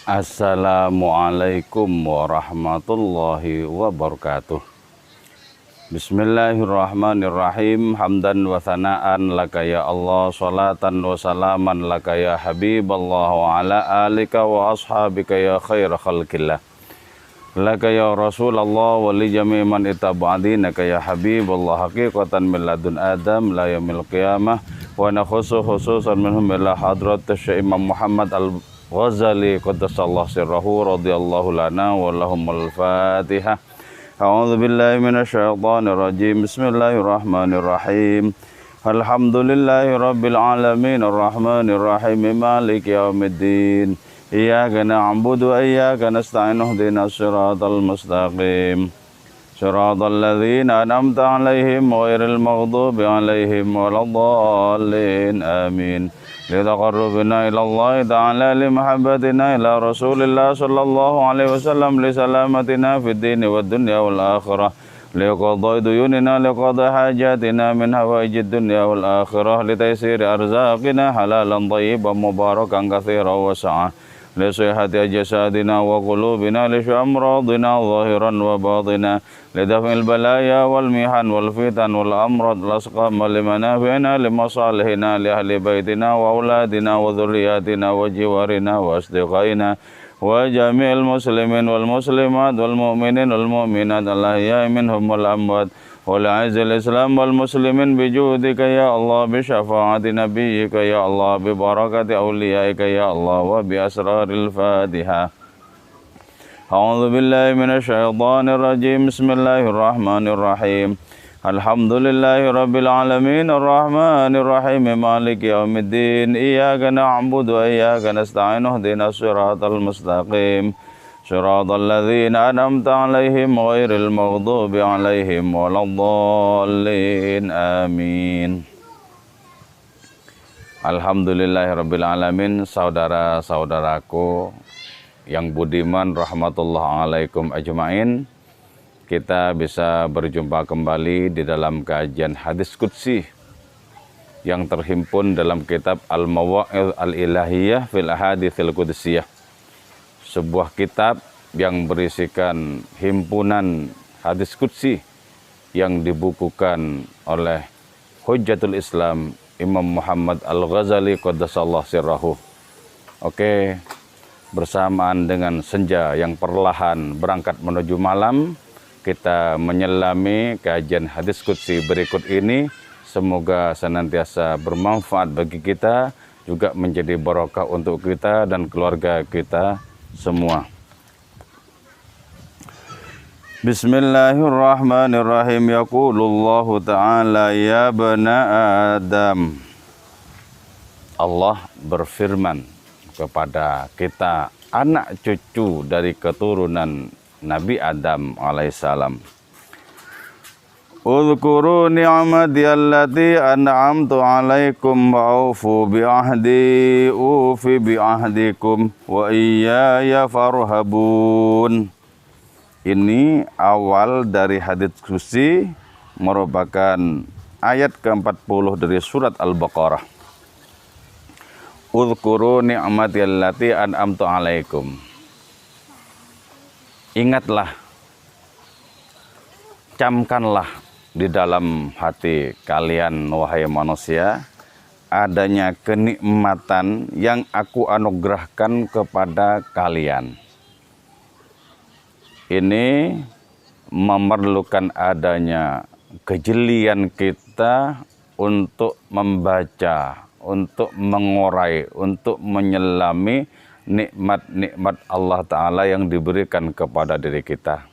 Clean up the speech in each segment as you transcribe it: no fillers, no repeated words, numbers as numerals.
Assalamualaikum warahmatullahi wabarakatuh. Bismillahirrahmanirrahim. Hamdan wa thana'an laka ya Allah, salatan wa salaman laka ya Habiballah, wa ala alika wa ashabika ya khair khalqillah, laka ya Rasulullah wa li jami' man itaba'adinaka ya Habiballah, haqiqatan min ladun Adam la yaumil qiyamah, wa nakhusu khususan minhum ila hadrat Syekh Imam Muhammad Al-Ghazali qaddasallahu sirrahu radhiyallahu lana wa lahumul Fatihah. A'udzu billahi minasyaitonir rajim. Bismillahirrahmanirrahim. Alhamdulillahi rabbil alamin arrahmanir rahim maliki yaumiddin. Iyyaka na'budu wa iyyaka nasta'in ihdinas siratal mustaqim. Siratal ladzina an'amta 'alaihim ghairil maghdubi 'alaihim waladdallin. Amin. Litaqarrubina ilallahi ta'ala limahabbatina ila rasulillah sallallahu alaihi wasallam li salamatina fid dini wad dunya wal akhirah liqadai duyunina liqadai hajatina min hawaijid dunya wal akhirah litaysiri arzaqina halalan thayyiban mubarakan katsiran wasa'ah li sihhati jasadina wa qulubina li syamradina zahiran wa batina lidaf'il balaya wal mihan wal fitan wal amrad lasqam limanafi'ina limasalihina li ahli baitina wa auladina wa dhurriyyatina wa jiwarina wa asdiqaina wa jami'il muslimin wal muslimat wal mu'minin wal mu'minat al-ahya'i minhum wal amwat wa li'azzil islam wal muslimin bijudika ya Allah bi syafa'ati nabiyyika ya Allah bi barakati awliyaika ya Allah wa bi asraril Fatihah. A'udzu billahi minasyaitonir rajim. Bismillahirrahmanirrahim. Alhamdulillahi rabbil alamin arrahmanir rahim maliki yaumiddin. Iyyaka na'budu wa iyyaka nasta'in ihdinas siratal mustaqim. Siratal ladzina an'amta 'alaihim ghairil maghdubi 'alaihim waladdallin. Amin. Alhamdulillahi rabbil alamin. Saudara-saudaraku yang budiman, rahmatullah alaikum ajma'in. Kita bisa berjumpa kembali di dalam kajian hadis qudsi yang terhimpun dalam kitab Al-Mawa'idh Al-Ilahiyah fil Ahaditsil Qudsiyah, sebuah kitab yang berisikan himpunan hadis qudsi yang dibukukan oleh Hujjatul Islam Imam Muhammad Al-Ghazali qaddasallahu sirrahu. Oke, bersamaan dengan senja yang perlahan berangkat menuju malam, kita menyelami kajian hadis qudsi berikut ini. Semoga senantiasa bermanfaat bagi kita, juga menjadi barokah untuk kita dan keluarga kita semua. Bismillahirrahmanirrahim. Yaqulullahu ta'ala ya bani Adam. Allah berfirman kepada kita, anak cucu dari keturunan Nabi Adam alaihissalam. Udhkuru ni'mati allati an'amtu alaikum wa aufu bi'ahdi ufi bi'ahdikum wa iyaya farhabun. Ini awal dari hadits qudsi, merupakan ayat ke-40 dari surat Al-Baqarah. Udhkuru ni'mati allati an'amtu alaikum. Ingatlah, camkanlah di dalam hati kalian wahai manusia adanya kenikmatan yang aku anugerahkan kepada kalian. Ini memerlukan adanya kejelian kita untuk membaca, untuk mengurai, untuk menyelami nikmat-nikmat Allah Ta'ala yang diberikan kepada diri kita.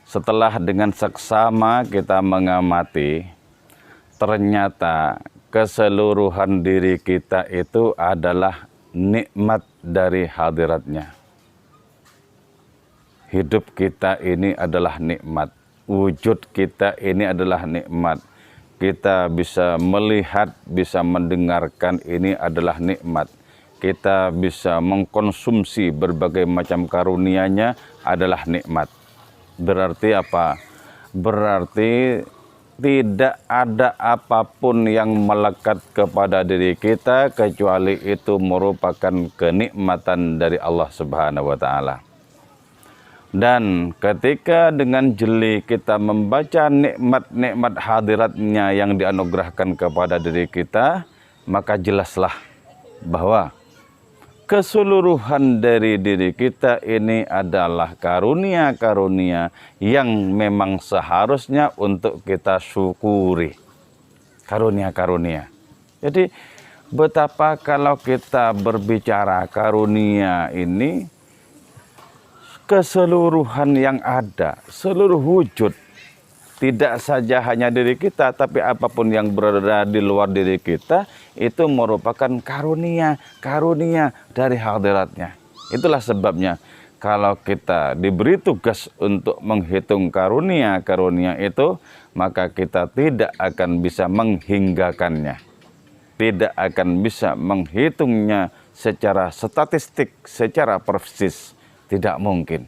Setelah dengan seksama kita mengamati, ternyata keseluruhan diri kita itu adalah nikmat dari hadiratnya. Hidup kita ini adalah nikmat, wujud kita ini adalah nikmat. Kita bisa melihat, bisa mendengarkan, ini adalah nikmat. Kita bisa mengkonsumsi berbagai macam karunia-Nya adalah nikmat. Berarti apa? Berarti tidak ada apapun yang melekat kepada diri kita kecuali itu merupakan kenikmatan dari Allah Subhanahu wa taala. Dan ketika dengan jeli kita membaca nikmat-nikmat hadiratnya yang dianugerahkan kepada diri kita, maka jelaslah bahwa keseluruhan dari diri kita ini adalah karunia-karunia yang memang seharusnya untuk kita syukuri. Karunia-karunia. Jadi betapa kalau kita berbicara karunia ini, keseluruhan yang ada, seluruh wujud, tidak saja hanya diri kita, tapi apapun yang berada di luar diri kita, itu merupakan karunia dari hadiratnya. Itulah sebabnya, kalau kita diberi tugas untuk menghitung karunia-karunia itu, maka kita tidak akan bisa menghinggakannya. Tidak akan bisa menghitungnya secara statistik, secara persis. Tidak mungkin.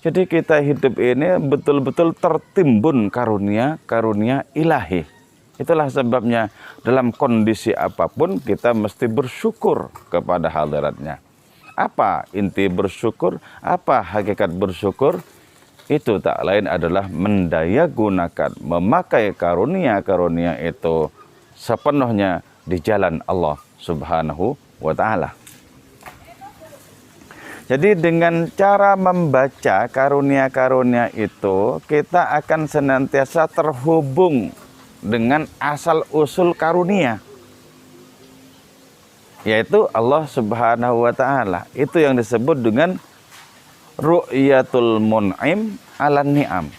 Jadi kita hidup ini betul-betul tertimbun karunia ilahi. Itulah sebabnya dalam kondisi apapun kita mesti bersyukur kepada hadiratnya. Apa inti bersyukur? Apa hakikat bersyukur? Itu tak lain adalah mendayagunakan, memakai karunia-karunia itu sepenuhnya di jalan Allah Subhanahu wa ta'ala. Jadi dengan cara membaca karunia-karunia itu, kita akan senantiasa terhubung dengan asal-usul karunia, yaitu Allah Subhanahu wa ta'ala. Itu yang disebut dengan ru'yatul mun'im ala ni'am.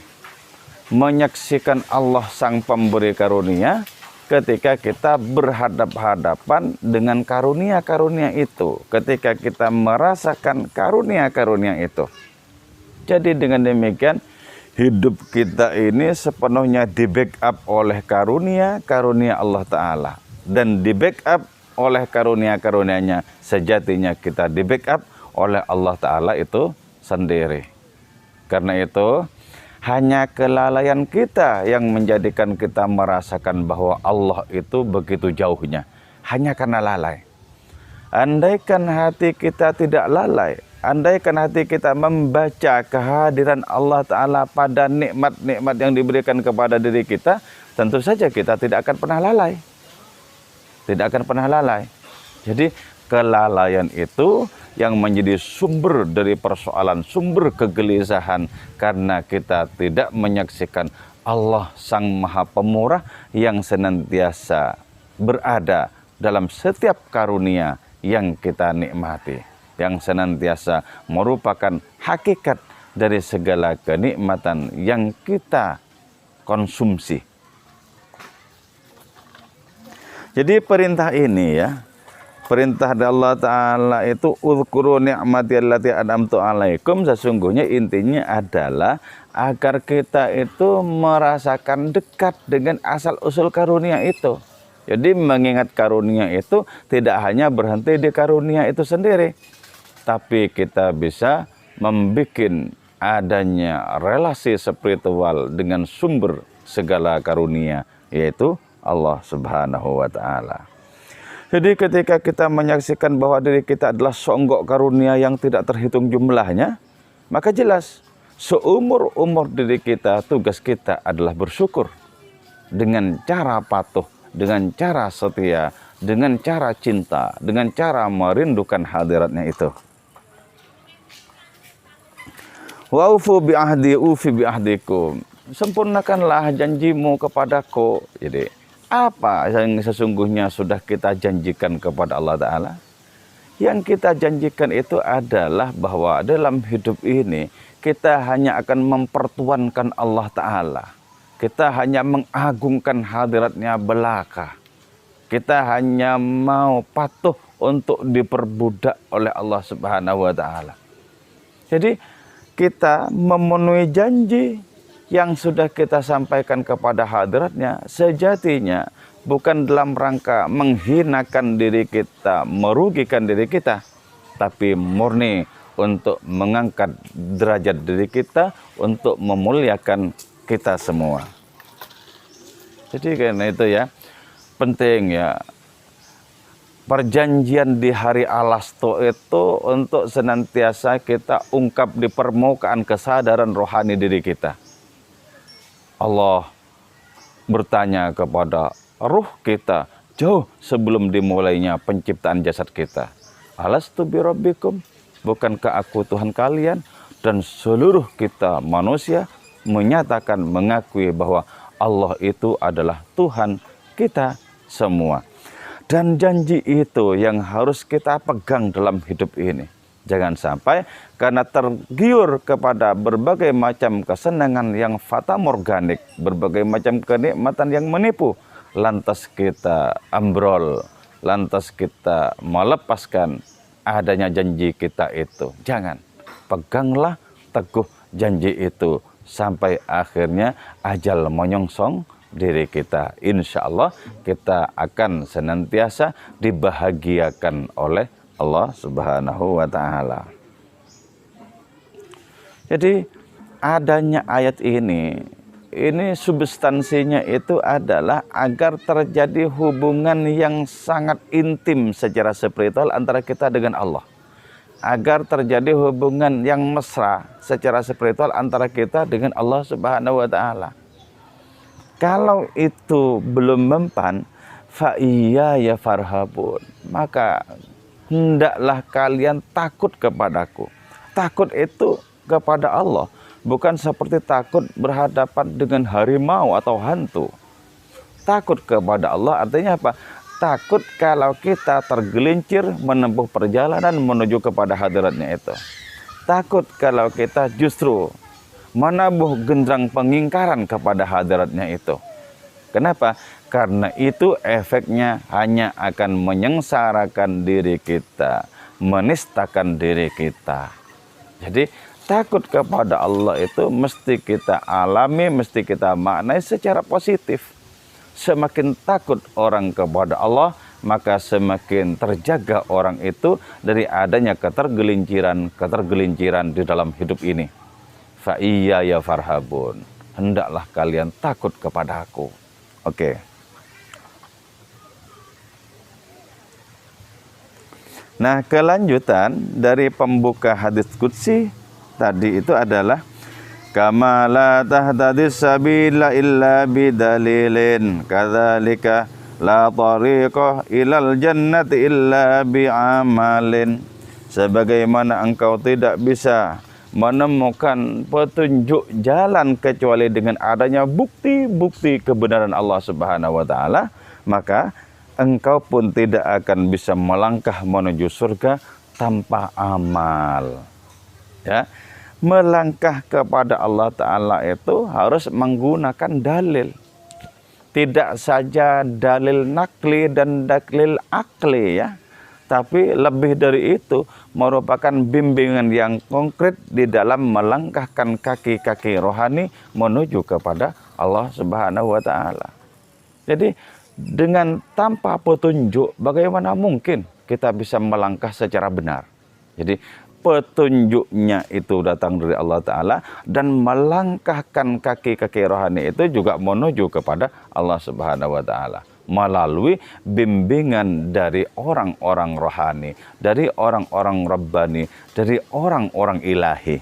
Menyaksikan Allah sang pemberi karunia ketika kita berhadap-hadapan dengan karunia-karunia itu, ketika kita merasakan karunia-karunia itu. Jadi dengan demikian, hidup kita ini sepenuhnya di-backup oleh karunia-karunia Allah Ta'ala. Dan di-backup oleh karunia-karunianya, sejatinya kita di-backup oleh Allah Ta'ala itu sendiri. Karena itu, hanya kelalaian kita yang menjadikan kita merasakan bahwa Allah itu begitu jauhnya. Hanya karena lalai. Andaikan hati kita tidak lalai, andaikan hati kita membaca kehadiran Allah Ta'ala pada nikmat-nikmat yang diberikan kepada diri kita, tentu saja kita tidak akan pernah lalai. Tidak akan pernah lalai. Jadi kelalaian itu yang menjadi sumber dari persoalan, sumber kegelisahan, karena kita tidak menyaksikan Allah Sang Maha Pemurah yang senantiasa berada dalam setiap karunia yang kita nikmati, yang senantiasa merupakan hakikat dari segala kenikmatan yang kita konsumsi. Jadi perintah ini ya, perintah dari Allah Ta'ala itu uzkuru ni'mati allati an'amtu alaikum, sesungguhnya intinya adalah agar kita itu merasakan dekat dengan asal-usul karunia itu. Jadi mengingat karunia itu tidak hanya berhenti di karunia itu sendiri, tapi kita bisa membuat adanya relasi spiritual dengan sumber segala karunia, yaitu Allah Subhanahu wa ta'ala. Jadi ketika kita menyaksikan bahwa diri kita adalah songgok karunia yang tidak terhitung jumlahnya, maka jelas seumur-umur diri kita, tugas kita adalah bersyukur dengan cara patuh, dengan cara setia, dengan cara cinta, dengan cara merindukan hadiratnya itu. Wa'ufu bi'ahdi ufi bi'ahdikum, sempurnakanlah janjimu kepadaku. Jadi apa yang sesungguhnya sudah kita janjikan kepada Allah Ta'ala? Yang kita janjikan itu adalah bahwa dalam hidup ini kita hanya akan mempertuankan Allah Ta'ala. Kita hanya mengagungkan hadiratnya belaka. Kita hanya mau patuh untuk diperbudak oleh Allah Subhanahu wa ta'ala. Jadi kita memenuhi janji yang sudah kita sampaikan kepada hadiratnya, sejatinya bukan dalam rangka menghinakan diri kita, merugikan diri kita, tapi murni untuk mengangkat derajat diri kita, untuk memuliakan kita semua. Jadi karena itu ya penting ya, perjanjian di hari Alasto itu untuk senantiasa kita ungkap di permukaan kesadaran rohani diri kita. Allah bertanya kepada ruh kita jauh sebelum dimulainya penciptaan jasad kita. Alastu birabbikum, bukankah aku Tuhan kalian? Dan seluruh kita manusia menyatakan, mengakui bahwa Allah itu adalah Tuhan kita semua. Dan janji itu yang harus kita pegang dalam hidup ini. Jangan sampai karena tergiur kepada berbagai macam kesenangan yang fatamorganik, berbagai macam kenikmatan yang menipu, lantas kita ambrol, lantas kita melepaskan adanya janji kita itu. Jangan, peganglah teguh janji itu sampai akhirnya ajal menyongsong diri kita. Insya Allah kita akan senantiasa dibahagiakan oleh Allah Subhanahu wa Ta'ala. Jadi adanya ayat ini substansinya itu adalah agar terjadi hubungan yang sangat intim secara spiritual antara kita dengan Allah. Agar terjadi hubungan yang mesra secara spiritual antara kita dengan Allah Subhanahu wa Ta'ala. Kalau itu belum mempan, fa iya ya farhabun, maka hendaklah kalian takut kepadaku. Takut itu kepada Allah, bukan seperti takut berhadapan dengan harimau atau hantu. Takut kepada Allah artinya apa? Takut kalau kita tergelincir menempuh perjalanan menuju kepada hadiratnya itu. Takut kalau kita justru menabuh genderang pengingkaran kepada hadiratnya itu. Kenapa? Karena itu efeknya hanya akan menyengsarakan diri kita, menistakan diri kita. Jadi takut kepada Allah itu mesti kita alami, mesti kita maknai secara positif. Semakin takut orang kepada Allah, maka semakin terjaga orang itu dari adanya ketergelinciran di dalam hidup ini. Fa iya ya farhabun, hendaklah kalian takut kepada aku. Oke. Nah, kelanjutan dari pembuka hadis qudsi tadi itu adalah kama la tahtadis sabila illa bidalilin kadzalika la tariqah ilal jannati illa bi'amalin. Sebagaimana engkau tidak bisa menemukan petunjuk jalan kecuali dengan adanya bukti-bukti kebenaran Allah Subhanahu wa Ta'ala, maka engkau pun tidak akan bisa melangkah menuju surga tanpa amal. Ya, melangkah kepada Allah Ta'ala itu harus menggunakan dalil. Tidak saja dalil nakli dan dalil akli ya, tapi lebih dari itu merupakan bimbingan yang konkret di dalam melangkahkan kaki-kaki rohani menuju kepada Allah Subhanahu wa Ta'ala. Jadi dengan tanpa petunjuk bagaimana mungkin kita bisa melangkah secara benar. Jadi petunjuknya itu datang dari Allah Ta'ala, dan melangkahkan kaki-kaki rohani itu juga menuju kepada Allah Subhanahu wa Ta'ala melalui bimbingan dari orang-orang rohani, dari orang-orang rabbani, dari orang-orang ilahi.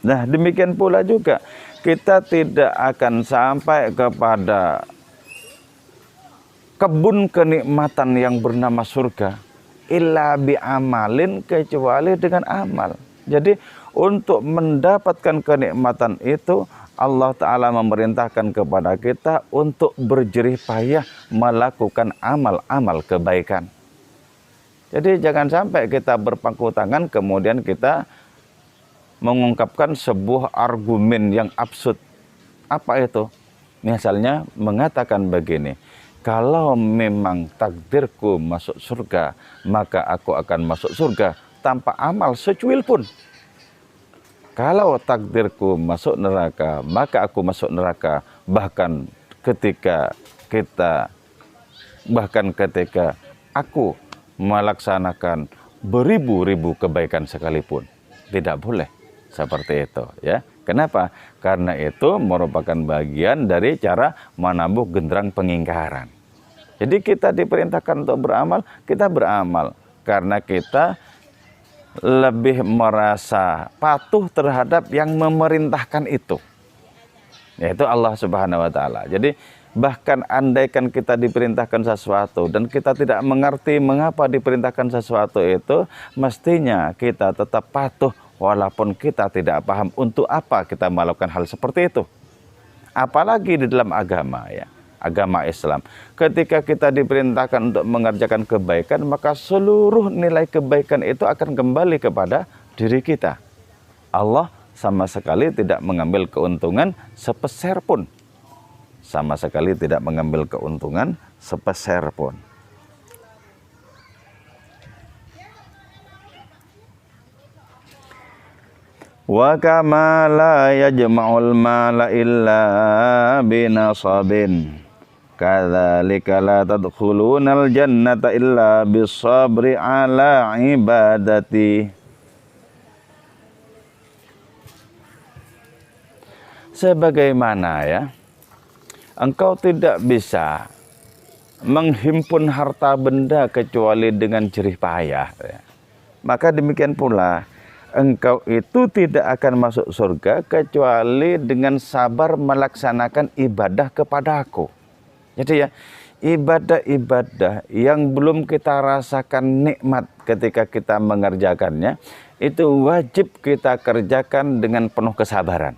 Nah, demikian pula juga kita tidak akan sampai kepada kebun kenikmatan yang bernama surga illa bi'amalin, kecuali dengan amal. Jadi untuk mendapatkan kenikmatan itu Allah Ta'ala memerintahkan kepada kita untuk berjerih payah melakukan amal-amal kebaikan. Jadi jangan sampai kita berpangku tangan kemudian kita mengungkapkan sebuah argumen yang absurd. Apa itu? Misalnya mengatakan begini, kalau memang takdirku masuk surga, maka aku akan masuk surga tanpa amal secuil pun. Kalau takdirku masuk neraka, maka aku masuk neraka bahkan ketika aku melaksanakan beribu-ribu kebaikan sekalipun. Tidak boleh seperti itu ya. Kenapa? Karena itu merupakan bagian dari cara menabuh genderang pengingkaran. Jadi kita diperintahkan untuk beramal, kita beramal karena kita lebih merasa patuh terhadap yang memerintahkan itu, yaitu Allah Subhanahu wa taala. Jadi bahkan andaikan kita diperintahkan sesuatu dan kita tidak mengerti mengapa diperintahkan sesuatu itu, mestinya kita tetap patuh walaupun kita tidak paham untuk apa kita melakukan hal seperti itu. Apalagi di dalam agama, ya, agama Islam. Ketika kita diperintahkan untuk mengerjakan kebaikan, maka seluruh nilai kebaikan itu akan kembali kepada diri kita. Allah sama sekali tidak mengambil keuntungan sepeser pun. Sama sekali tidak mengambil keuntungan sepeser pun. Wa kama la yajma'ul mala illa binasabin, kadzalika la tadkhulunal jannata illa bisabri ala ibadati. Sebagaimana, ya, engkau tidak bisa menghimpun harta benda kecuali dengan jerih payah, ya. Maka demikian pula engkau itu tidak akan masuk surga kecuali dengan sabar melaksanakan ibadah kepada-Aku. Jadi, ya, ibadah-ibadah yang belum kita rasakan nikmat ketika kita mengerjakannya, itu wajib kita kerjakan dengan penuh kesabaran.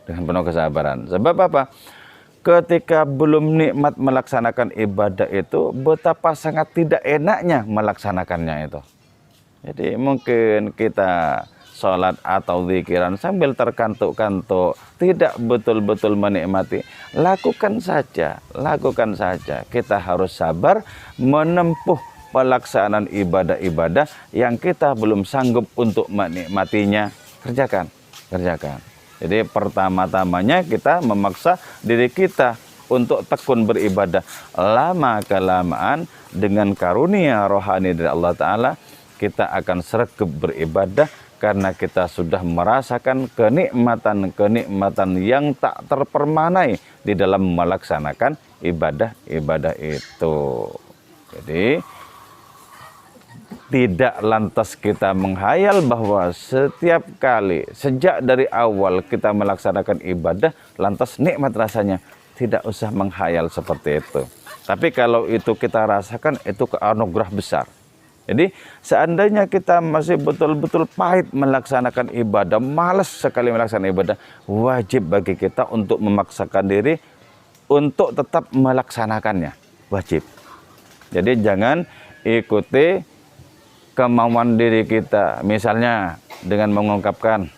Dengan penuh kesabaran. Sebab apa? Ketika belum nikmat melaksanakan ibadah itu, betapa sangat tidak enaknya melaksanakannya itu. Jadi mungkin kita sholat atau zikiran sambil terkantuk-kantuk, tidak betul-betul menikmati. Lakukan saja, lakukan saja. Kita harus sabar menempuh pelaksanaan ibadah-ibadah yang kita belum sanggup untuk menikmatinya. Kerjakan, kerjakan. Jadi pertama-tamanya kita memaksa diri kita untuk tekun beribadah. Lama-kelamaan dengan karunia rohani dari Allah Ta'ala, kita akan sregep beribadah karena kita sudah merasakan kenikmatan-kenikmatan yang tak terpermanai di dalam melaksanakan ibadah-ibadah itu. Jadi tidak lantas kita menghayal bahwa setiap kali, sejak dari awal kita melaksanakan ibadah, lantas nikmat rasanya. Tidak usah menghayal seperti itu. Tapi kalau itu kita rasakan, itu anugerah besar. Jadi seandainya kita masih betul-betul pahit melaksanakan ibadah, malas sekali melaksanakan ibadah, wajib bagi kita untuk memaksakan diri untuk tetap melaksanakannya. Wajib. Jadi jangan ikuti kemauan diri kita. Misalnya dengan mengungkapkan,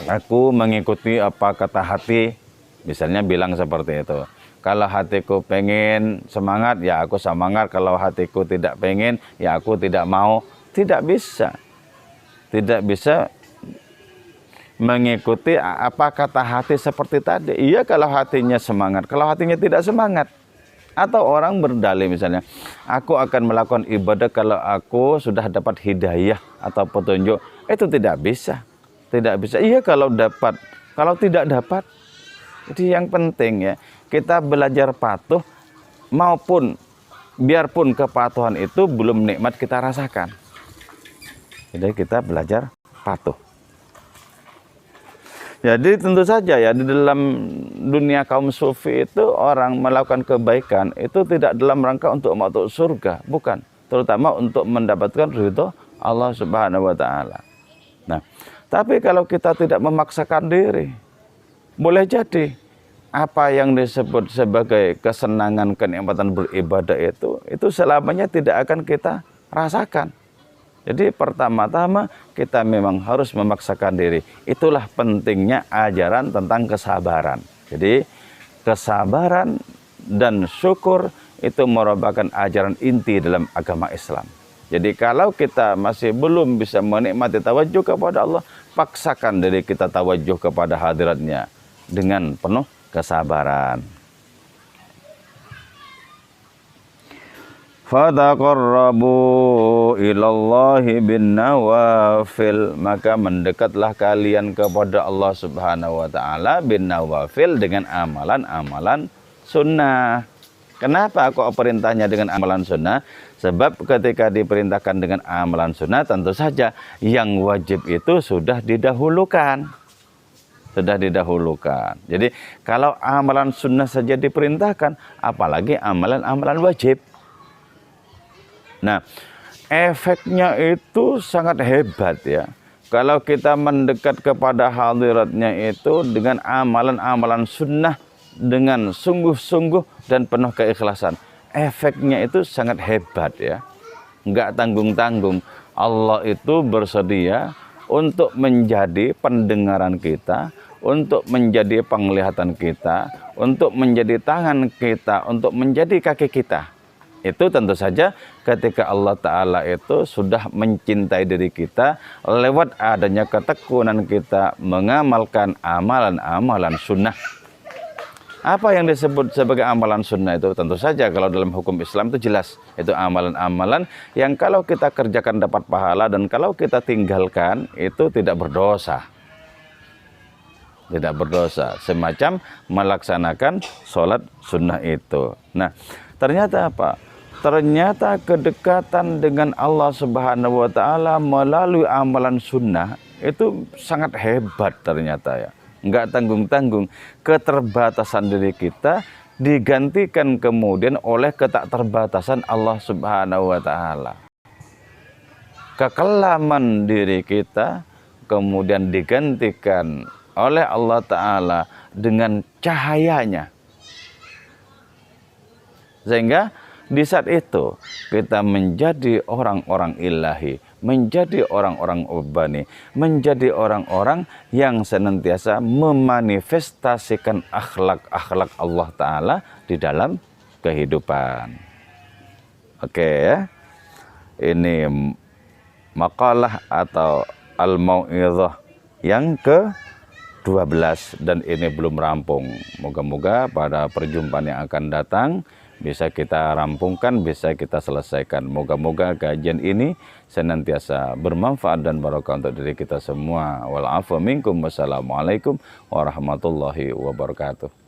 aku mengikuti apa kata hati. Misalnya bilang seperti itu. Kalau hatiku pengen semangat, ya aku semangat. Kalau hatiku tidak pengen, ya aku tidak mau. Tidak bisa. Tidak bisa mengikuti apa kata hati seperti tadi. Iya kalau hatinya semangat, kalau hatinya tidak semangat. Atau orang berdalih misalnya, aku akan melakukan ibadah kalau aku sudah dapat hidayah atau petunjuk. Itu tidak bisa. Tidak bisa. Iya kalau dapat, kalau tidak dapat. Jadi yang penting, ya, kita belajar patuh, maupun biarpun kepatuhan itu belum nikmat kita rasakan. Jadi kita belajar patuh. Jadi tentu saja, ya, di dalam dunia kaum sufi itu orang melakukan kebaikan itu tidak dalam rangka untuk masuk surga, bukan. Terutama untuk mendapatkan ridho Allah Subhanahu wa taala. Nah, tapi kalau kita tidak memaksakan diri, boleh jadi apa yang disebut sebagai kesenangan, kenikmatan beribadah itu selamanya tidak akan kita rasakan. Jadi pertama-tama kita memang harus memaksakan diri. Itulah pentingnya ajaran tentang kesabaran. Jadi kesabaran dan syukur itu merupakan ajaran inti dalam agama Islam. Jadi kalau kita masih belum bisa menikmati tawajuh kepada Allah, paksakan diri kita tawajuh kepada hadiratnya dengan penuh kesabaran. Fataqarrabu Taqarrabu ilallahi bin nawafil, maka mendekatlah kalian kepada Allah Subhanahu wa taala bin nawafil dengan amalan-amalan sunnah. Kenapa kok perintahnya dengan amalan sunnah? Sebab ketika diperintahkan dengan amalan sunnah, tentu saja yang wajib itu sudah didahulukan. Sudah didahulukan. Jadi kalau amalan sunnah saja diperintahkan, apalagi amalan-amalan wajib. Nah, efeknya itu sangat hebat ya. Kalau kita mendekat kepada hadiratnya itu dengan amalan-amalan sunnah, dengan sungguh-sungguh dan penuh keikhlasan, efeknya itu sangat hebat ya. Enggak tanggung-tanggung. Allah itu bersedia untuk menjadi pendengaran kita, untuk menjadi penglihatan kita, untuk menjadi tangan kita, untuk menjadi kaki kita. Itu tentu saja ketika Allah Ta'ala itu sudah mencintai diri kita lewat adanya ketekunan kita mengamalkan amalan-amalan sunnah. Apa yang disebut sebagai amalan sunnah itu? Tentu saja kalau dalam hukum Islam itu jelas. Itu amalan-amalan yang kalau kita kerjakan dapat pahala, dan kalau kita tinggalkan itu tidak berdosa. Tidak berdosa. Semacam melaksanakan sholat sunnah itu. Nah, ternyata apa? Ternyata kedekatan dengan Allah Subhanahu wa taala melalui amalan sunnah itu sangat hebat ternyata ya. Enggak tanggung-tanggung. Keterbatasan diri kita digantikan kemudian oleh ketakterbatasan Allah Subhanahu wa taala. Kekelaman diri kita kemudian digantikan oleh Allah Ta'ala dengan cahayanya. Sehingga di saat itu kita menjadi orang-orang ilahi, menjadi orang-orang urbani, menjadi orang-orang yang senantiasa memanifestasikan akhlak-akhlak Allah Ta'ala di dalam kehidupan. Oke ya. Ini makalah atau al-mau'izah yang ke-12 dan ini belum rampung. Moga-moga pada perjumpaan yang akan datang bisa kita rampungkan, bisa kita selesaikan. Moga-moga kajian ini senantiasa bermanfaat dan barokah untuk diri kita semua. Wal afu minkum. Wassalamualaikum warahmatullahi wabarakatuh.